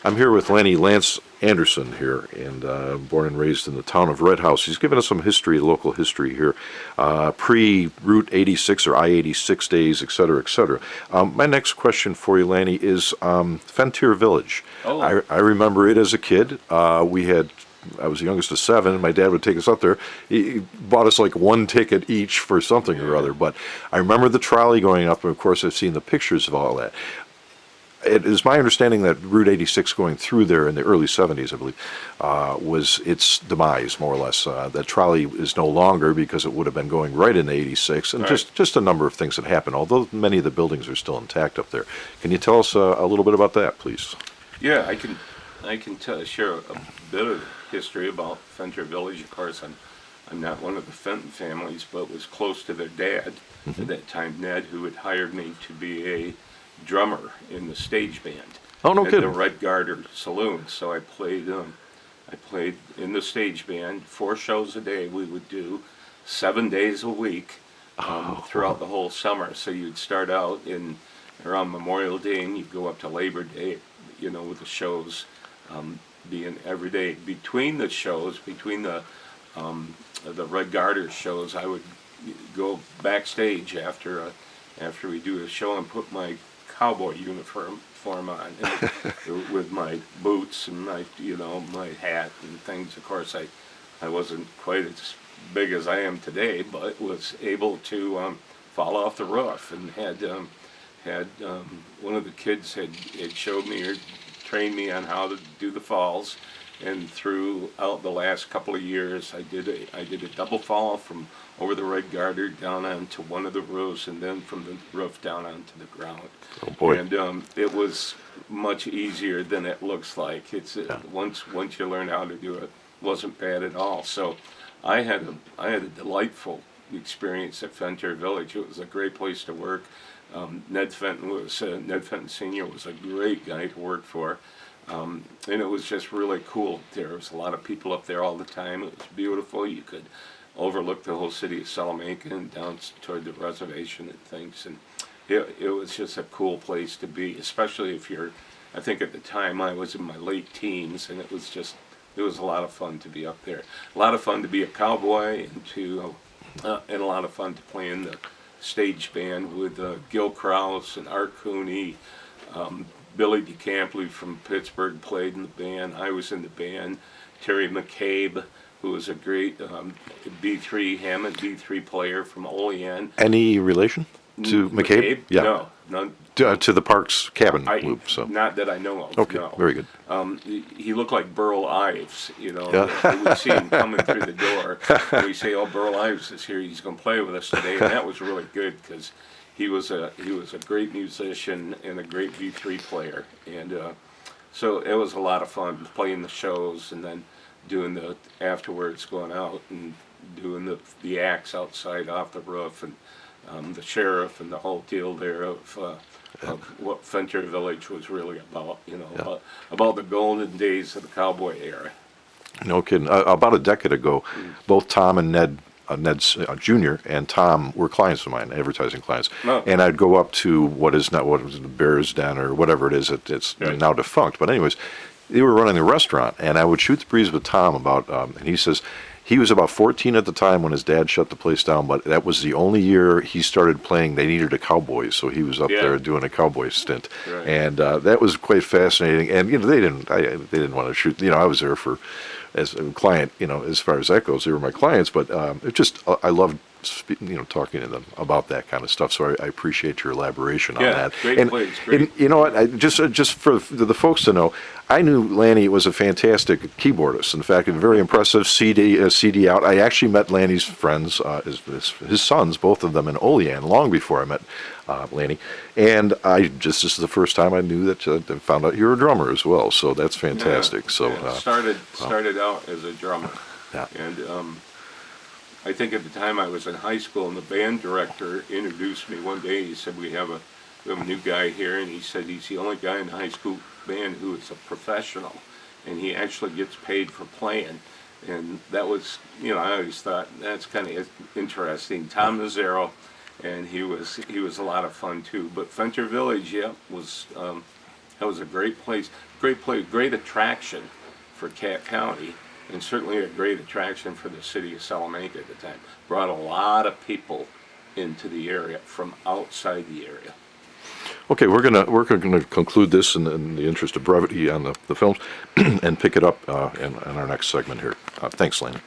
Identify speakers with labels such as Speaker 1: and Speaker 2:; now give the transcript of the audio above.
Speaker 1: I'm here with Lanny Lance Anderson here, and born and raised in the town of Red House. He's given us some history, local history here, pre-Route 86 or I-86 days, et cetera, et cetera. My next question for you, Lanny, is Frontier Village.
Speaker 2: Oh.
Speaker 1: I remember it as a kid. I was the youngest of 7, and my dad would take us up there. He bought us like one ticket each for something or other, but I remember the trolley going up, and of course I've seen the pictures of all that. It is my understanding that Route 86 going through there in the early 70s, I believe, was its demise, more or less. That trolley is no longer because it would have been going right into 86, and
Speaker 2: Right.
Speaker 1: just a number of things that happened, although many of the buildings are still intact up there. Can you tell us a little bit about that, please?
Speaker 2: Yeah, I can share a bit of history about Frontier Village. Of course, I'm not one of the Fenton families, but was close to their dad at that time, Ned, who had hired me to be a drummer in the stage band.
Speaker 1: Oh, no
Speaker 2: at
Speaker 1: kidding.
Speaker 2: the Red Garter Saloon. So I played in the stage band 4 shows a day. We would do 7 days a week throughout the whole summer. So you'd start out in around Memorial Day, and you'd go up to Labor Day, with the shows being every day. Between the shows, between the Red Garter shows, I would go backstage after we do a show and put my cowboy uniform on and with my boots and my hat and things. Of course, I wasn't quite as big as I am today, but was able to fall off the roof, and had one of the kids had showed me or trained me on how to do the falls. And throughout the last couple of years, I did a double fall from over the Red Garter down onto one of the roofs, and then from the roof down onto the ground.
Speaker 1: Oh boy!
Speaker 2: And it was much easier than it looks like. It's once you learn how to do it, wasn't bad at all. So I had a delightful experience at Frontier Village. It was a great place to work. Ned Fenton Sr. was a great guy to work for. And it was just really cool. There was a lot of people up there all the time. It was beautiful. You could overlook the whole city of Salamanca and down toward the reservation and things. And it was just a cool place to be, especially if I think at the time I was in my late teens, and it was a lot of fun to be up there. A lot of fun to be a cowboy, and a lot of fun to play in the stage band with Gil Krause and Art Cooney. Billy DeCampley from Pittsburgh played in the band. I was in the band. Terry McCabe, who was a great B3 Hammond B3 player from Olean.
Speaker 1: Any relation to McCabe? Yeah.
Speaker 2: No, none.
Speaker 1: To the Parks cabin loop. So
Speaker 2: Not that I know of.
Speaker 1: okay,
Speaker 2: no.
Speaker 1: very good.
Speaker 2: He looked like Burl Ives.
Speaker 1: Yeah.
Speaker 2: We'd see him coming through the door. And we say, "Oh, Burl Ives is here. He's going to play with us today," and that was really good because he was a great musician and a great V3 player, and so it was a lot of fun playing the shows and then doing the afterwards, going out and doing the acts outside off the roof, and the sheriff and the whole deal there of what Frontier Village was really about, about the golden days of the cowboy era.
Speaker 1: No kidding. About a decade ago, both Tom and Ned's Jr. and Tom were clients of mine, advertising clients.
Speaker 2: Oh.
Speaker 1: And I'd go up to what was the Bears Den or whatever it is. It's
Speaker 2: Right.
Speaker 1: now defunct. But anyways, they were running the restaurant, and I would shoot the breeze with Tom about, and he says, he was about 14 at the time when his dad shut the place down, but that was the only year he started playing. They needed a cowboy, so he was up there doing a cowboy stint,
Speaker 2: Right.
Speaker 1: and that was quite fascinating. And they didn't want to shoot. I was there as a client. As far as that goes, they were my clients. But I loved talking to them about that kind of stuff. So I appreciate your elaboration on that.
Speaker 2: Great place. Great.
Speaker 1: And you know what? Just for the folks to know, I knew Lanny was a fantastic keyboardist. In fact, a very impressive CD out. I actually met Lanny's friends, his sons, both of them in Olean, long before I met Lanny. And this is the first time I knew that I found out you were a drummer as well. So that's fantastic.
Speaker 2: Started out as a drummer.
Speaker 1: Yeah.
Speaker 2: And I think at the time I was in high school, and the band director introduced me one day. He said, we have a new guy here, and he said he's the only guy in the high school band who is a professional, and he actually gets paid for playing. And that was, I always thought that's kind of interesting. Tom Mazzaro, and he was a lot of fun too. But Frontier Village, was That was a great place, great attraction for Cat County, and certainly a great attraction for the city of Salamanca at the time. Brought a lot of people into the area from outside the area.
Speaker 1: Okay, we're gonna conclude this in the interest of brevity on the films, and pick it up in our next segment here. Thanks, Lanny.